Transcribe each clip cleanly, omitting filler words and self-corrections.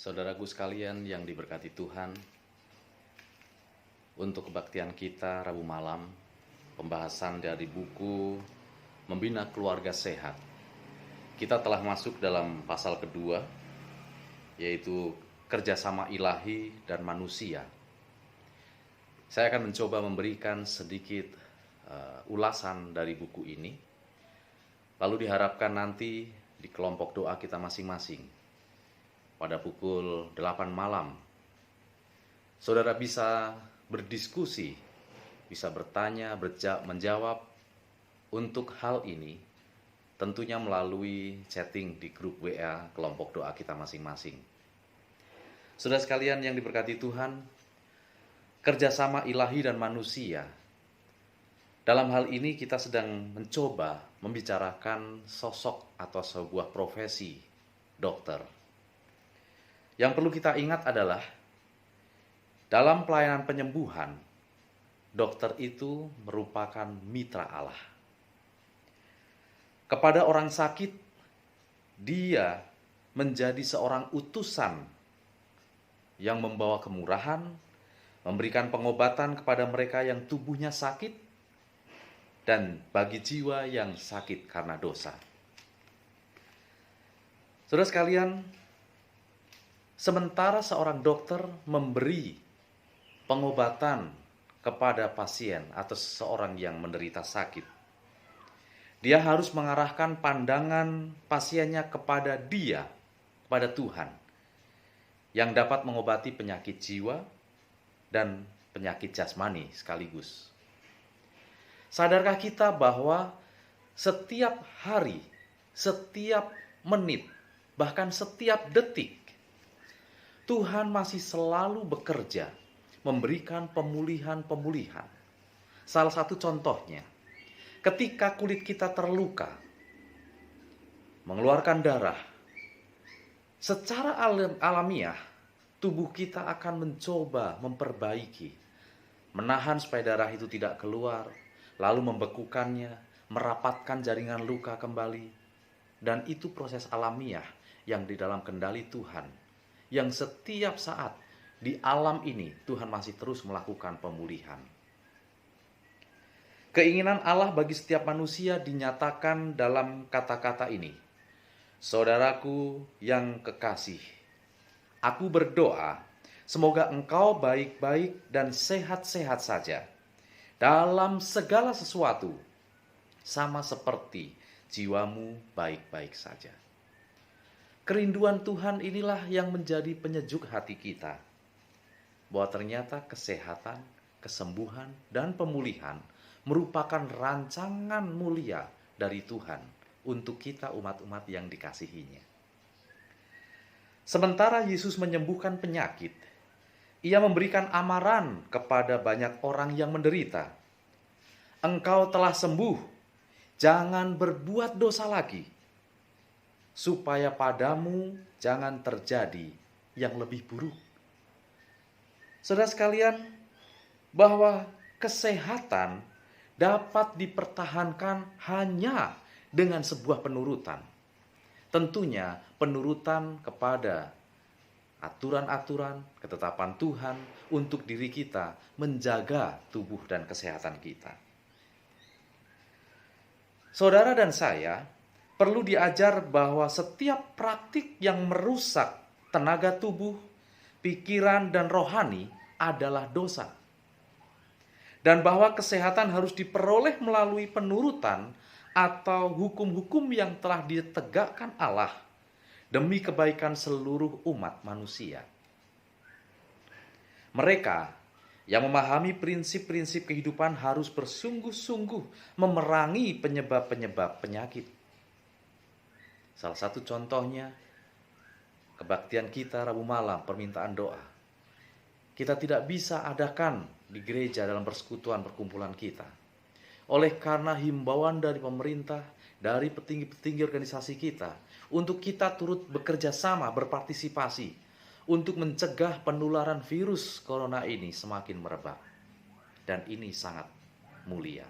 Saudaraku sekalian yang diberkati Tuhan, untuk kebaktian kita Rabu malam, pembahasan dari buku Membina Keluarga Sehat. Kita telah masuk dalam pasal kedua, yaitu kerjasama ilahi dan manusia. Saya akan mencoba memberikan sedikit ulasan dari buku ini, lalu diharapkan nanti di kelompok doa kita masing-masing pada pukul 8 malam, saudara bisa berdiskusi, bisa bertanya, menjawab untuk hal ini, tentunya melalui chatting di grup WA kelompok doa kita masing-masing. Saudara sekalian yang diberkati Tuhan, kerjasama ilahi dan manusia. Dalam hal ini kita sedang mencoba membicarakan sosok atau sebuah profesi dokter. Yang perlu kita ingat adalah, dalam pelayanan penyembuhan, dokter itu merupakan mitra Allah. Kepada orang sakit, dia menjadi seorang utusan yang membawa kemurahan, memberikan pengobatan kepada mereka yang tubuhnya sakit, dan bagi jiwa yang sakit karena dosa. Saudara sekalian, sementara seorang dokter memberi pengobatan kepada pasien atau seseorang yang menderita sakit, dia harus mengarahkan pandangan pasiennya kepada Dia, kepada Tuhan, yang dapat mengobati penyakit jiwa dan penyakit jasmani sekaligus. Sadarkah kita bahwa setiap hari, setiap menit, bahkan setiap detik, Tuhan masih selalu bekerja memberikan pemulihan-pemulihan. Salah satu contohnya, ketika kulit kita terluka, mengeluarkan darah, secara alamiah tubuh kita akan mencoba memperbaiki, menahan supaya darah itu tidak keluar, lalu membekukannya, merapatkan jaringan luka kembali. Dan itu proses alamiah yang di dalam kendali Tuhan, yang setiap saat di alam ini Tuhan masih terus melakukan pemulihan. Keinginan Allah bagi setiap manusia dinyatakan dalam kata-kata ini. Saudaraku yang kekasih, aku berdoa semoga engkau baik-baik dan sehat-sehat saja dalam segala sesuatu, sama seperti jiwamu baik-baik saja. Kerinduan Tuhan inilah yang menjadi penyejuk hati kita, bahwa ternyata kesehatan, kesembuhan, dan pemulihan merupakan rancangan mulia dari Tuhan untuk kita umat-umat yang dikasihinya. Sementara Yesus menyembuhkan penyakit, Ia memberikan amaran kepada banyak orang yang menderita. Engkau telah sembuh, jangan berbuat dosa lagi, supaya padamu jangan terjadi yang lebih buruk. Saudara sekalian, bahwa kesehatan dapat dipertahankan hanya dengan sebuah penurutan. Tentunya penurutan kepada aturan-aturan, ketetapan Tuhan untuk diri kita menjaga tubuh dan kesehatan kita. Saudara dan saya perlu diajar bahwa setiap praktik yang merusak tenaga tubuh, pikiran, dan rohani adalah dosa. Dan bahwa kesehatan harus diperoleh melalui penurutan atau hukum-hukum yang telah ditegakkan Allah demi kebaikan seluruh umat manusia. Mereka yang memahami prinsip-prinsip kehidupan harus bersungguh-sungguh memerangi penyebab-penyebab penyakit. Salah satu contohnya, kebaktian kita Rabu malam, permintaan doa. Kita tidak bisa adakan di gereja dalam persekutuan perkumpulan kita. Oleh karena himbauan dari pemerintah, dari petinggi-petinggi organisasi kita, untuk kita turut bekerja sama, berpartisipasi, untuk mencegah penularan virus corona ini semakin merebak. Dan ini sangat mulia.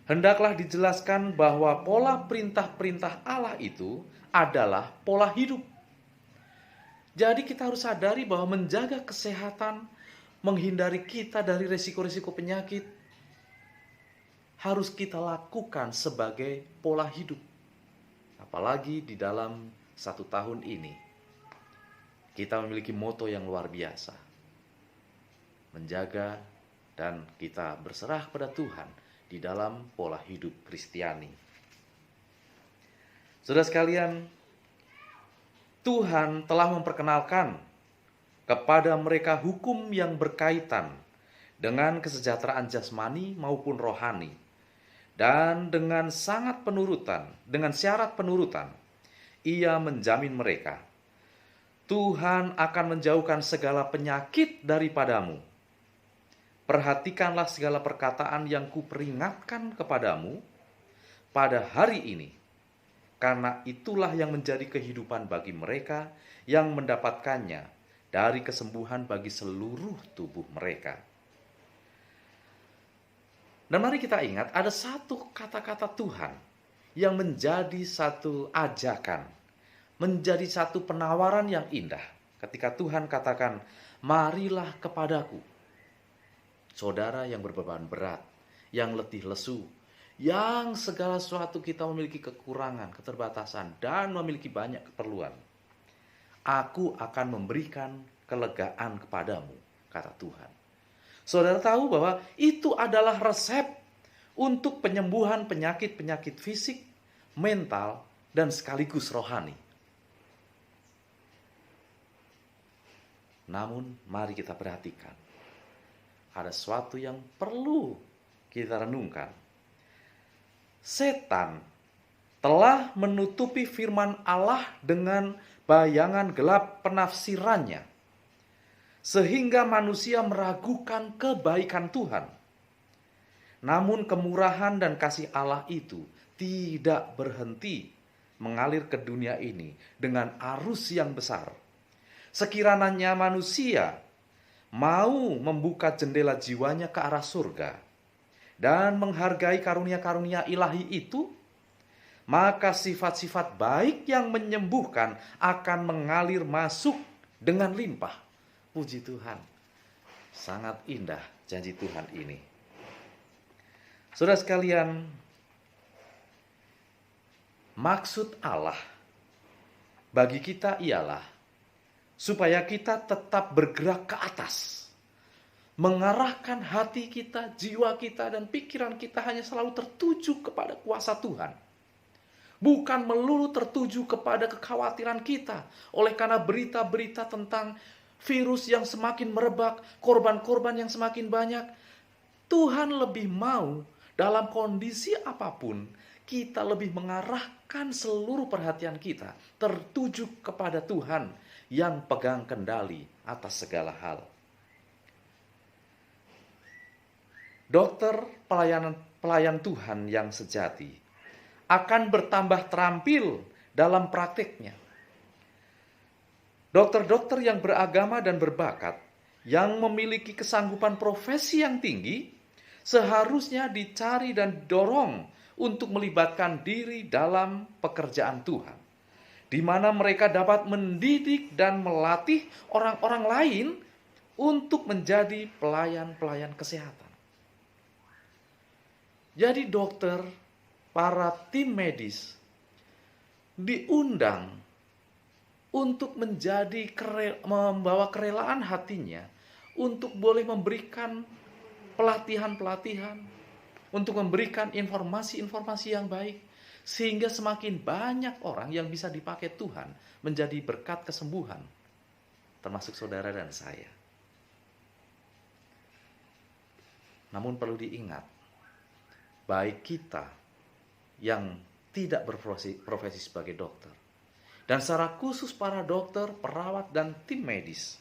Hendaklah dijelaskan bahwa pola perintah-perintah Allah itu adalah pola hidup. Jadi kita harus sadari bahwa menjaga kesehatan, menghindari kita dari resiko-resiko penyakit, harus kita lakukan sebagai pola hidup. Apalagi di dalam 1 tahun ini, kita memiliki moto yang luar biasa. Menjaga dan kita berserah kepada Tuhan di dalam pola hidup Kristiani. Saudara sekalian, Tuhan telah memperkenalkan kepada mereka hukum yang berkaitan dengan kesejahteraan jasmani maupun rohani. Dan dengan dengan syarat penurutan, Ia menjamin mereka, Tuhan akan menjauhkan segala penyakit daripadamu. Perhatikanlah segala perkataan yang kuperingatkan kepadamu pada hari ini, karena itulah yang menjadi kehidupan bagi mereka yang mendapatkannya dari kesembuhan bagi seluruh tubuh mereka. Dan mari kita ingat, ada satu kata-kata Tuhan yang menjadi satu ajakan, menjadi satu penawaran yang indah. Ketika Tuhan katakan, marilah kepadaku, saudara yang berbeban berat, yang letih lesu, yang segala sesuatu kita memiliki kekurangan, keterbatasan, dan memiliki banyak keperluan. Aku akan memberikan kelegaan kepadamu, kata Tuhan. Saudara tahu bahwa itu adalah resep untuk penyembuhan penyakit-penyakit fisik, mental, dan sekaligus rohani. Namun mari kita perhatikan, ada sesuatu yang perlu kita renungkan. Setan telah menutupi firman Allah dengan bayangan gelap penafsirannya, sehingga manusia meragukan kebaikan Tuhan. Namun kemurahan dan kasih Allah itu tidak berhenti mengalir ke dunia ini dengan arus yang besar. Sekiranya manusia mau membuka jendela jiwanya ke arah surga dan menghargai karunia-karunia ilahi itu, maka sifat-sifat baik yang menyembuhkan akan mengalir masuk dengan limpah. Puji Tuhan, sangat indah janji Tuhan ini. Saudara sekalian, maksud Allah bagi kita ialah supaya kita tetap bergerak ke atas, mengarahkan hati kita, jiwa kita, dan pikiran kita hanya selalu tertuju kepada kuasa Tuhan. Bukan melulu tertuju kepada kekhawatiran kita oleh karena berita-berita tentang virus yang semakin merebak, korban-korban yang semakin banyak. Tuhan lebih mau dalam kondisi apapun, kita lebih mengarahkan seluruh perhatian kita tertuju kepada Tuhan yang pegang kendali atas segala hal. Dokter pelayan Tuhan yang sejati akan bertambah terampil dalam praktiknya. Dokter-dokter yang beragama dan berbakat, yang memiliki kesanggupan profesi yang tinggi, seharusnya dicari dan didorong untuk melibatkan diri dalam pekerjaan Tuhan, di mana mereka dapat mendidik dan melatih orang-orang lain untuk menjadi pelayan-pelayan kesehatan. Jadi dokter, para tim medis diundang untuk membawa kerelaan hatinya untuk boleh memberikan pelatihan-pelatihan, untuk memberikan informasi-informasi yang baik, sehingga semakin banyak orang yang bisa dipakai Tuhan menjadi berkat kesembuhan, termasuk saudara dan saya. Namun perlu diingat, baik kita yang tidak berprofesi sebagai dokter, dan secara khusus para dokter, perawat, dan tim medis,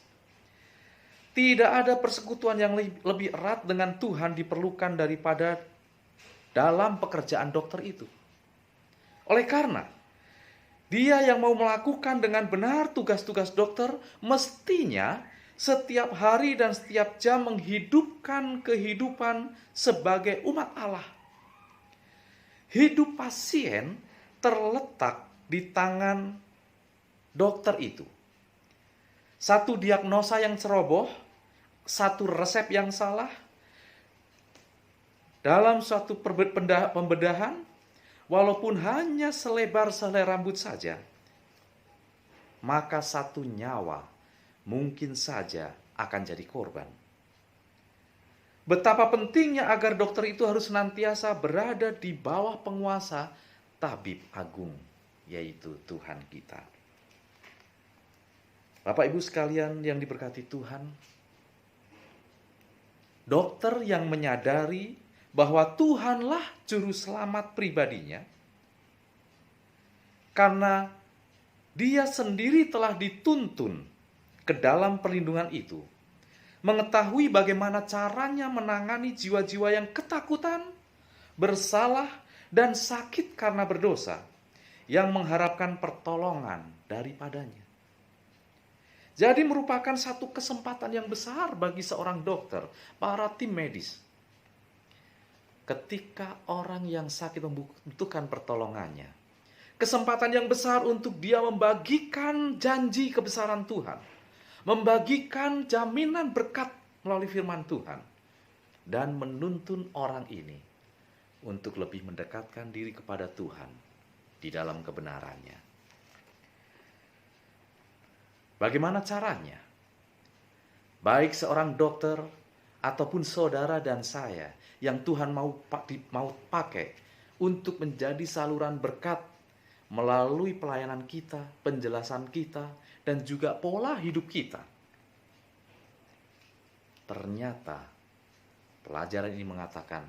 tidak ada persekutuan yang lebih erat dengan Tuhan diperlukan daripada dalam pekerjaan dokter itu. Oleh karena dia yang mau melakukan dengan benar tugas-tugas dokter, mestinya setiap hari dan setiap jam menghidupkan kehidupan sebagai umat Allah. Hidup pasien terletak di tangan dokter itu. satu diagnosa yang ceroboh, satu resep yang salah, dalam suatu pembedahan, walaupun hanya selebar sehelai rambut saja, maka satu nyawa mungkin saja akan jadi korban. Betapa pentingnya agar dokter itu harus senantiasa berada di bawah penguasa tabib agung, yaitu Tuhan kita. Bapak Ibu sekalian yang diberkati Tuhan, dokter yang menyadari bahwa Tuhanlah juru selamat pribadinya, karena dia sendiri telah dituntun ke dalam perlindungan itu, mengetahui bagaimana caranya menangani jiwa-jiwa yang ketakutan, bersalah, dan sakit karena berdosa, yang mengharapkan pertolongan daripadanya. Jadi merupakan satu kesempatan yang besar bagi seorang dokter, para tim medis. Ketika orang yang sakit membutuhkan pertolongannya, kesempatan yang besar untuk dia membagikan janji kebesaran Tuhan, membagikan jaminan berkat melalui firman Tuhan, dan menuntun orang ini untuk lebih mendekatkan diri kepada Tuhan di dalam kebenarannya. Bagaimana caranya? Baik seorang dokter ataupun saudara dan saya yang Tuhan mau pakai untuk menjadi saluran berkat melalui pelayanan kita, penjelasan kita, dan juga pola hidup kita. Ternyata pelajaran ini mengatakan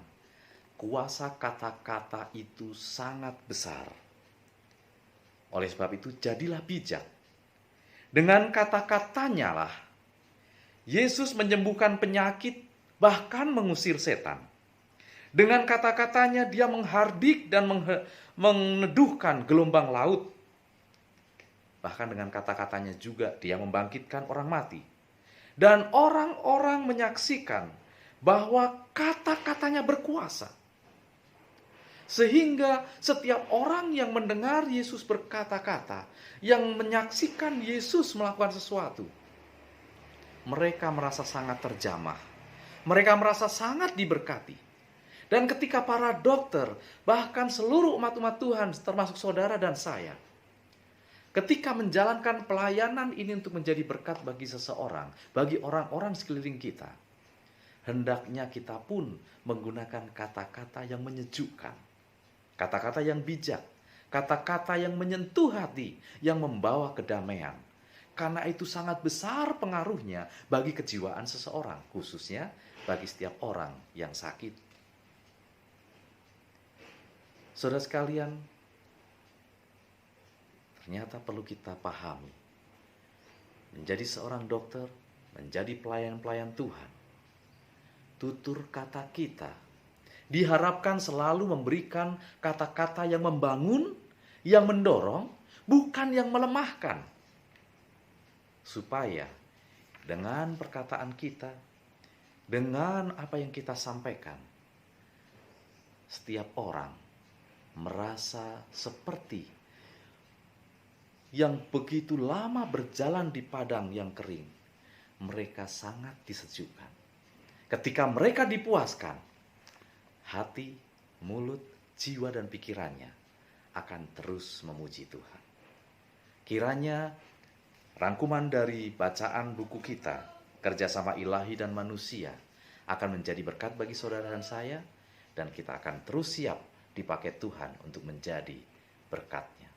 kuasa kata-kata itu sangat besar. Oleh sebab itu jadilah bijak. Dengan kata-katanya lah Yesus menyembuhkan penyakit, bahkan mengusir setan. Dengan kata-katanya dia menghardik dan meneduhkan gelombang laut. Bahkan dengan kata-katanya juga dia membangkitkan orang mati. Dan orang-orang menyaksikan bahwa kata-katanya berkuasa. Sehingga setiap orang yang mendengar Yesus berkata-kata, yang menyaksikan Yesus melakukan sesuatu, mereka merasa sangat terjamah. Mereka merasa sangat diberkati. Dan ketika para dokter, bahkan seluruh umat-umat Tuhan, termasuk saudara dan saya, ketika menjalankan pelayanan ini untuk menjadi berkat bagi seseorang, bagi orang-orang sekeliling kita, hendaknya kita pun menggunakan kata-kata yang menyejukkan, kata-kata yang bijak, kata-kata yang menyentuh hati, yang membawa kedamaian. Karena itu sangat besar pengaruhnya bagi kejiwaan seseorang, khususnya bagi setiap orang yang sakit. Saudara sekalian, ternyata perlu kita pahami, menjadi seorang dokter, menjadi pelayan-pelayan Tuhan, tutur kata kita diharapkan selalu memberikan kata-kata yang membangun, yang mendorong, bukan yang melemahkan. Supaya dengan perkataan kita, dengan apa yang kita sampaikan, setiap orang merasa seperti yang begitu lama berjalan di padang yang kering, mereka sangat disejukkan. Ketika mereka dipuaskan, hati, mulut, jiwa, dan pikirannya akan terus memuji Tuhan. Kiranya rangkuman dari bacaan buku kita, Kerjasama Ilahi dan Manusia, akan menjadi berkat bagi saudara dan saya, dan kita akan terus siap dipakai Tuhan untuk menjadi berkat-Nya.